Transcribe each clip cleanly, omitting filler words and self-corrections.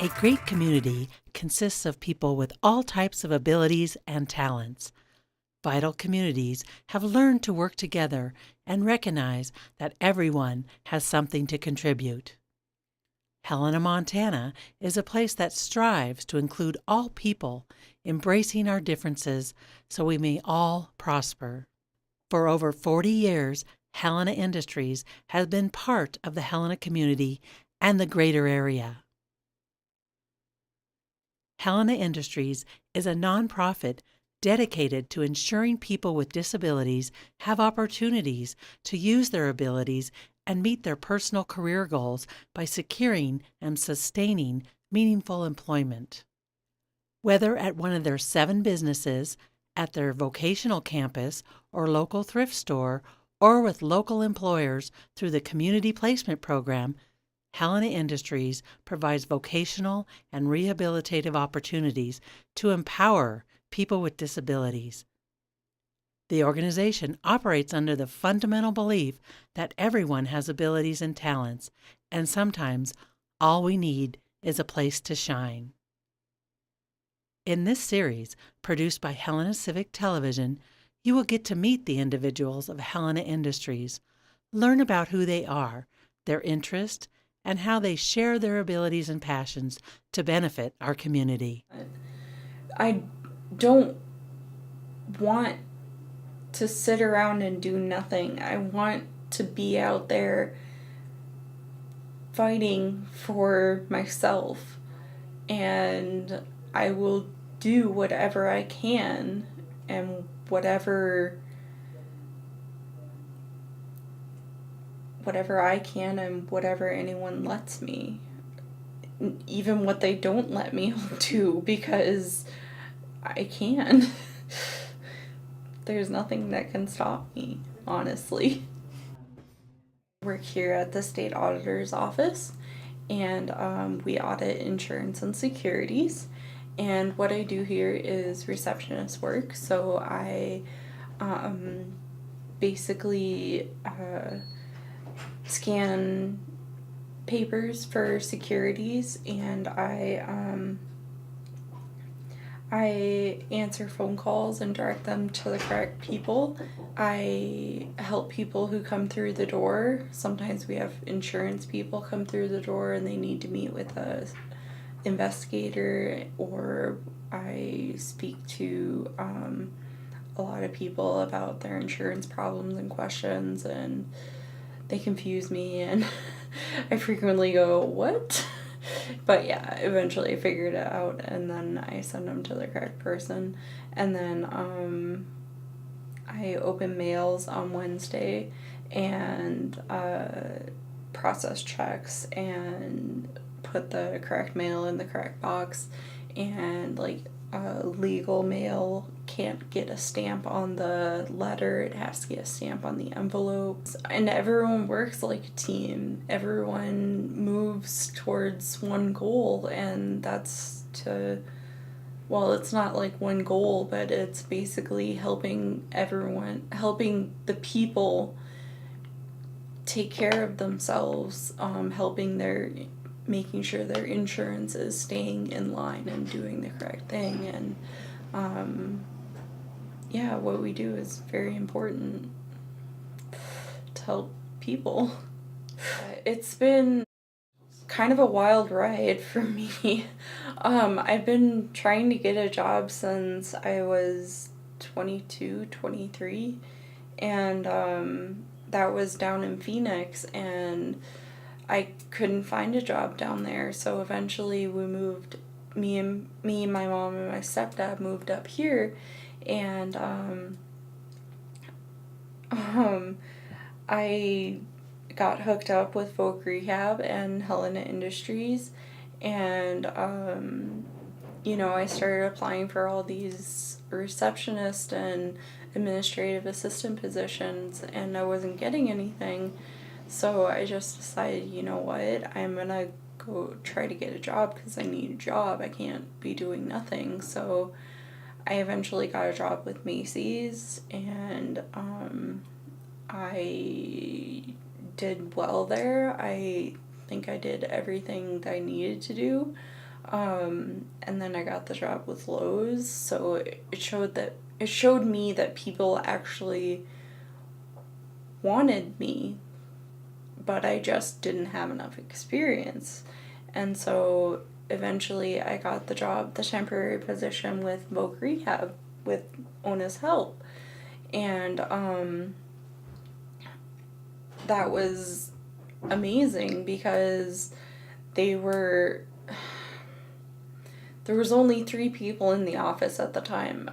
A great community consists of people with all types of abilities and talents. Vital communities have learned to work together and recognize that everyone has something to contribute. Helena, Montana is a place that strives to include all people, embracing our differences so we may all prosper. For over 40 years, Helena Industries has been part of the Helena community and the greater area. Helena Industries is a nonprofit dedicated to ensuring people with disabilities have opportunities to use their abilities and meet their personal career goals by securing and sustaining meaningful employment. Whether at one of their 7 businesses, at their vocational campus or local thrift store, or with local employers through the Community Placement Program, Helena Industries provides vocational and rehabilitative opportunities to empower people with disabilities. The organization operates under the fundamental belief that everyone has abilities and talents, and sometimes all we need is a place to shine. In this series, produced by Helena Civic Television, you will get to meet the individuals of Helena Industries, learn about who they are, their interests, and how they share their abilities and passions to benefit our community. I don't want to sit around and do nothing. I want to be out there fighting for myself, and I will do whatever I can and whatever I can and whatever anyone lets me. Even what they don't let me do, because I can. There's nothing that can stop me, honestly. I work here at the state auditor's office, and we audit insurance and securities. And what I do here is receptionist work. So I basically scan papers for securities, and I answer phone calls and direct them to the correct people. I help people who come through the door. Sometimes we have insurance people come through the door and they need to meet with a investigator, or I speak to a lot of people about their insurance problems and questions, and they confuse me, and I frequently go, what? But yeah, eventually I figured it out, and then I send them to the correct person. And then I open mails on Wednesday and process checks and put the correct mail in the correct box. And legal mail can't get a stamp on the letter, it has to get a stamp on the envelopes. And everyone works like a team. Everyone moves towards one goal, and that's it's not like one goal, but it's basically helping the people take care of themselves, making sure their insurance is staying in line and doing the correct thing. And what we do is very important to help people. It's been kind of a wild ride for me. I've been trying to get a job since I was 22, 23, and that was down in Phoenix, and I couldn't find a job down there. So eventually we moved, me, my mom, and my stepdad moved up here, and I got hooked up with Folk Rehab and Helena Industries, and I started applying for all these receptionist and administrative assistant positions, and I wasn't getting anything. So I just decided, you know what, I'm gonna go try to get a job because I need a job. I can't be doing nothing. So I eventually got a job with Macy's, and I did well there. I think I did everything that I needed to do. And then I got the job with Lowe's, so it showed me that people actually wanted me, but I just didn't have enough experience. And so eventually I got the temporary position with Voc Rehab with Ona's help. And that was amazing because there was only 3 people in the office at the time,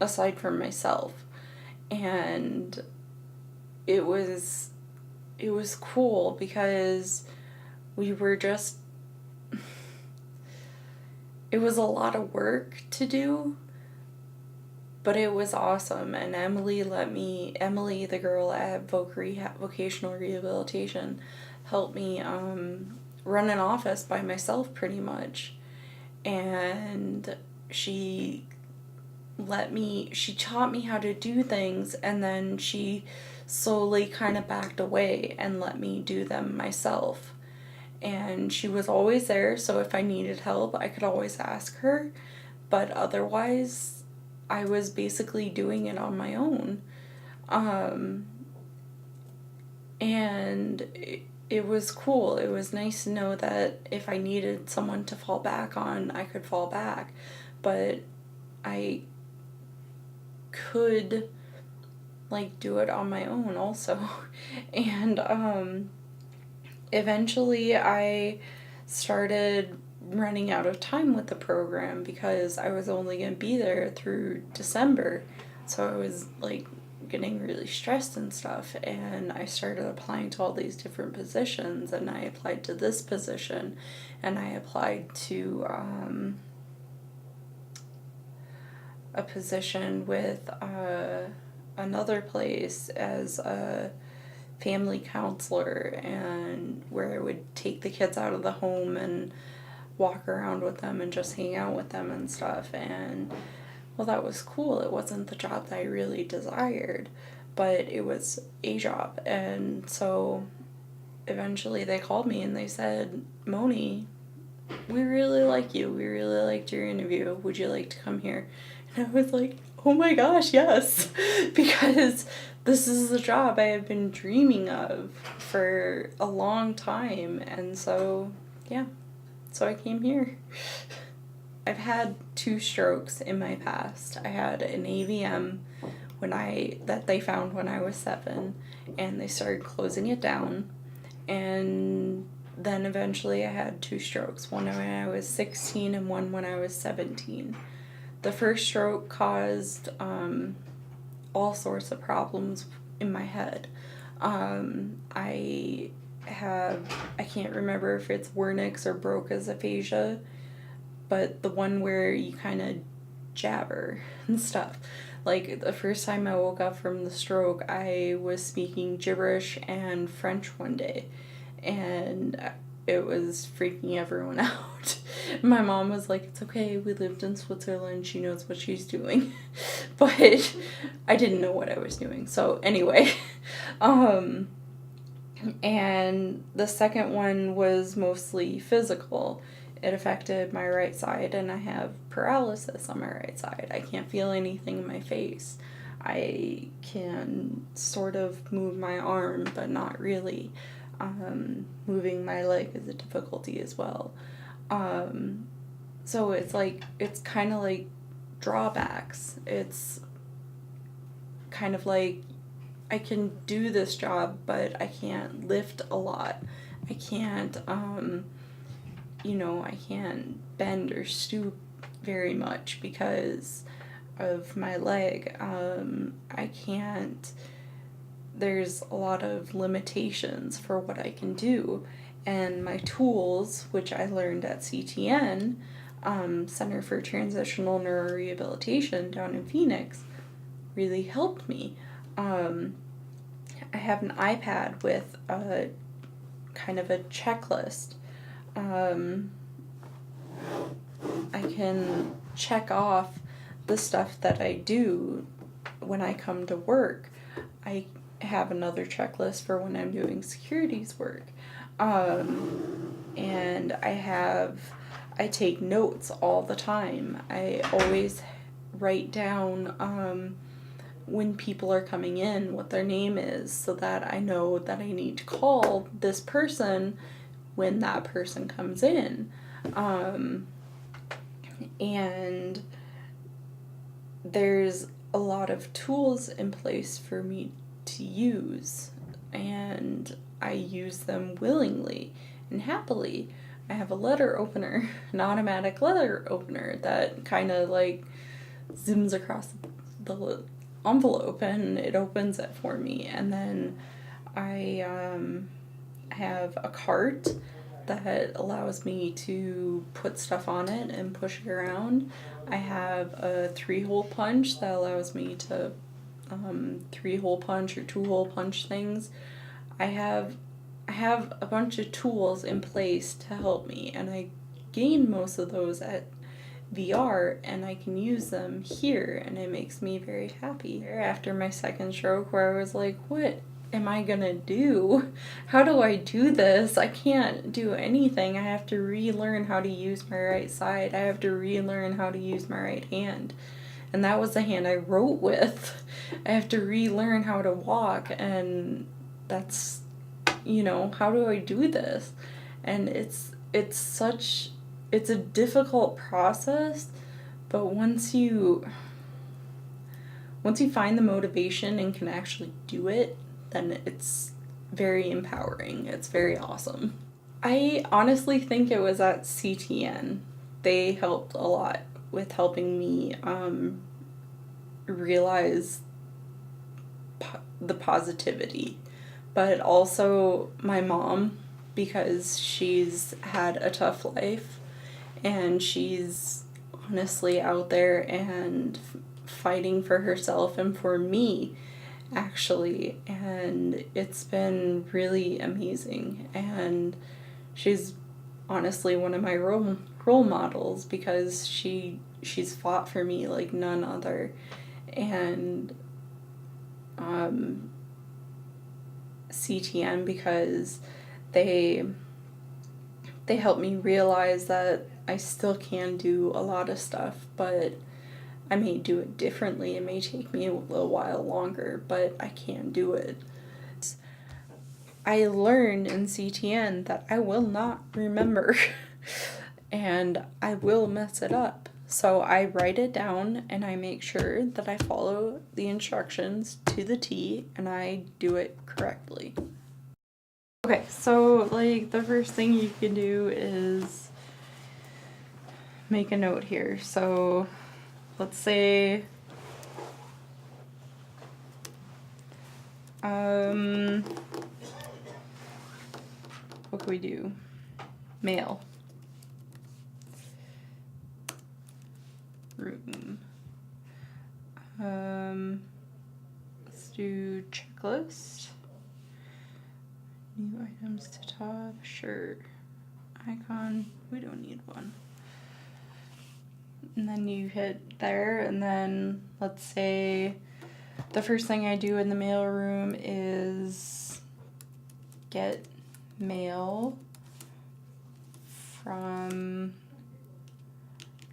aside from myself. And it was cool because we were just, it was a lot of work to do, but it was awesome. And Emily, the girl at Vocational Rehabilitation, helped me run an office by myself pretty much. And she taught me how to do things, and then she slowly kind of backed away and let me do them myself. And she was always there, so if I needed help, I could always ask her. But otherwise, I was basically doing it on my own. And it was cool. It was nice to know that if I needed someone to fall back on, I could fall back. But I could, like, do it on my own also. And eventually I started running out of time with the program because I was only going to be there through December. So I was, like, getting really stressed and stuff, and I started applying to all these different positions, and I applied to this position, and I applied to a position with another place as a family counselor, and where I would take the kids out of the home and walk around with them and just hang out with them and stuff. And well, that was cool. It wasn't the job that I really desired, but it was a job. And so eventually they called me and they said, Moni, we really like you. We really liked your interview. Would you like to come here? And I was like, oh my gosh, yes. Because this is the job I have been dreaming of for a long time. And so, yeah. So I came here. I've had 2 strokes in my past. I had an AVM that they found when I was 7, and they started closing it down. And then eventually I had 2 strokes, one when I was 16 and one when I was 17. The first stroke caused all sorts of problems in my head. I can't remember if it's Wernicke's or Broca's aphasia, but the one where you kind of jabber and stuff. Like, the first time I woke up from the stroke, I was speaking gibberish and French one day, and it was freaking everyone out. My mom was like, it's okay, we lived in Switzerland, she knows what she's doing. But I didn't know what I was doing. So anyway, and the second one was mostly physical. It affected my right side, and I have paralysis on my right side. I can't feel anything in my face. I can sort of move my arm, but not really. Moving my leg is a difficulty as well. So it's kind of like drawbacks. It's kind of like I can do this job, but I can't lift a lot. I can't, I can't bend or stoop very much because of my leg. There's a lot of limitations for what I can do. And my tools, which I learned at CTN, Center for Transitional Neurorehabilitation down in Phoenix, really helped me. I have an iPad with a kind of a checklist. I can check off the stuff that I do when I come to work. I have another checklist for when I'm doing securities work. And I I take notes all the time. I always write down when people are coming in, what their name is, so that I know that I need to call this person when that person comes in. And there's a lot of tools in place for me to use, and I use them willingly and happily. I have a letter opener, an automatic letter opener that kind of like zooms across the envelope and it opens it for me. And then I have a cart that allows me to put stuff on it and push it around. I have a 3-hole punch that allows me to 3-hole punch or 2-hole punch things. I have a bunch of tools in place to help me, and I gained most of those at VR, and I can use them here, and it makes me very happy. After my second stroke, where I was like, what am I gonna do? How do I do this? I can't do anything. I have to relearn how to use my right side. I have to relearn how to use my right hand. And that was the hand I wrote with. I have to relearn how to walk, and that's, how do I do this? And it's a difficult process, but once you find the motivation and can actually do it, then it's very empowering. It's very awesome. I honestly think it was at CTN. They helped a lot with helping me realize the positivity, but also my mom, because she's had a tough life and she's honestly out there and fighting for herself and for me, actually, and it's been really amazing. And she's honestly one of my role models, because she's fought for me like none other. And CTN, because they helped me realize that I still can do a lot of stuff, but I may do it differently. It may take me a little while longer, but I can do it. I learned in CTN that I will not remember and I will mess it up. So I write it down and I make sure that I follow the instructions to the T and I do it correctly. Okay, so like the first thing you can do is make a note here. So let's say what can we do? Mail. Room. Let's do checklist. New items to top. Sure. Icon. We don't need one. And then you hit there, and then let's say the first thing I do in the mail room is get mail from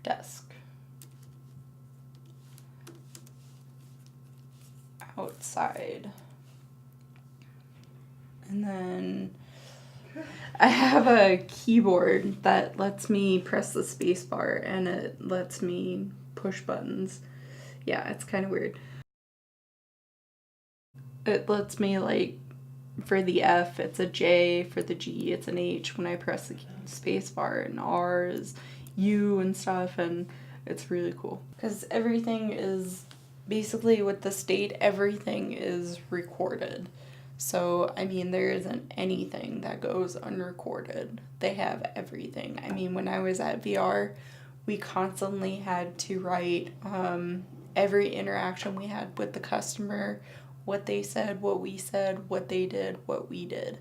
desk. Outside. And then I have a keyboard that lets me press the space bar and it lets me push buttons. Yeah, it's kind of weird. It lets me, like, for the F, it's a J, for the G, it's an H when I press the space bar, and R is U and stuff, and it's really cool. Because everything is, basically with the state, everything is recorded. So, I mean, there isn't anything that goes unrecorded. They have everything. I mean, when I was at VR, we constantly had to write every interaction we had with the customer, what they said, what we said, what they did, what we did.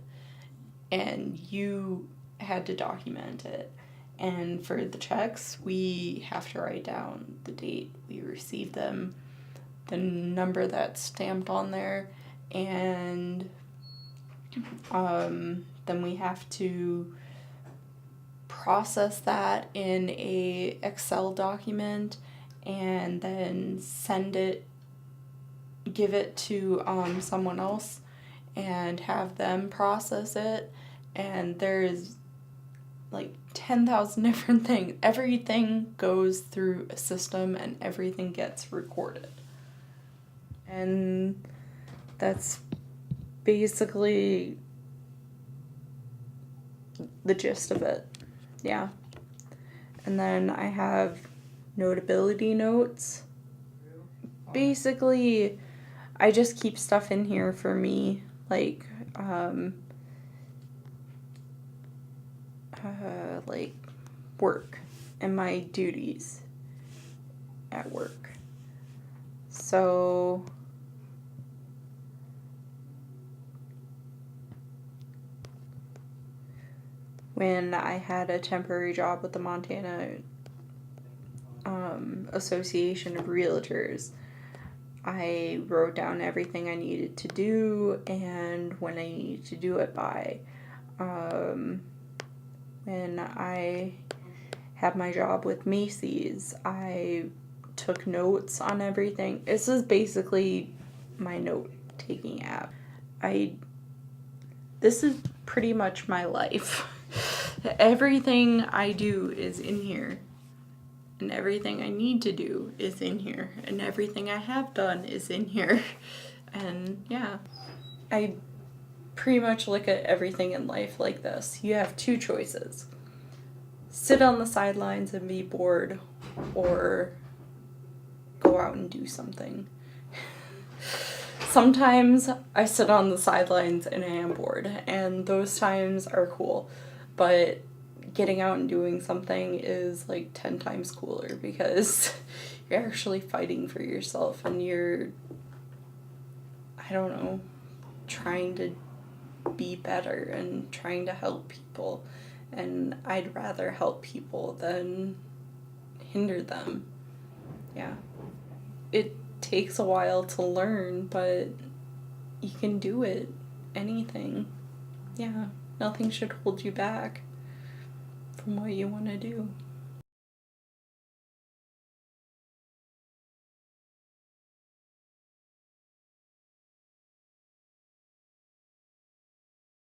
And you had to document it. And for the checks, we have to write down the date we received them, the number that's stamped on there, and then we have to process that in a Excel document and then give it to someone else and have them process it. And there's like 10,000 different things. Everything goes through a system and everything gets recorded. And that's basically the gist of it. Yeah. And then I have notability notes. Basically, I just keep stuff in here for me, like work and my duties at work. So when I had a temporary job with the Montana Association of Realtors, I wrote down everything I needed to do and when I needed to do it by. When I had my job with Macy's, I took notes on everything. This is basically my note-taking app. This is pretty much my life. Everything I do is in here. And everything I need to do is in here. And everything I have done is in here. And yeah, I pretty much look at everything in life like this. You have two choices. Sit on the sidelines and be bored, or go out and do something. Sometimes I sit on the sidelines and I am bored, and those times are cool. But getting out and doing something is like 10 times cooler because you're actually fighting for yourself and you're, I don't know, trying to be better and trying to help people. And I'd rather help people than hinder them. Yeah. It takes a while to learn, but you can do it. Anything. Yeah. Nothing should hold you back from what you want to do.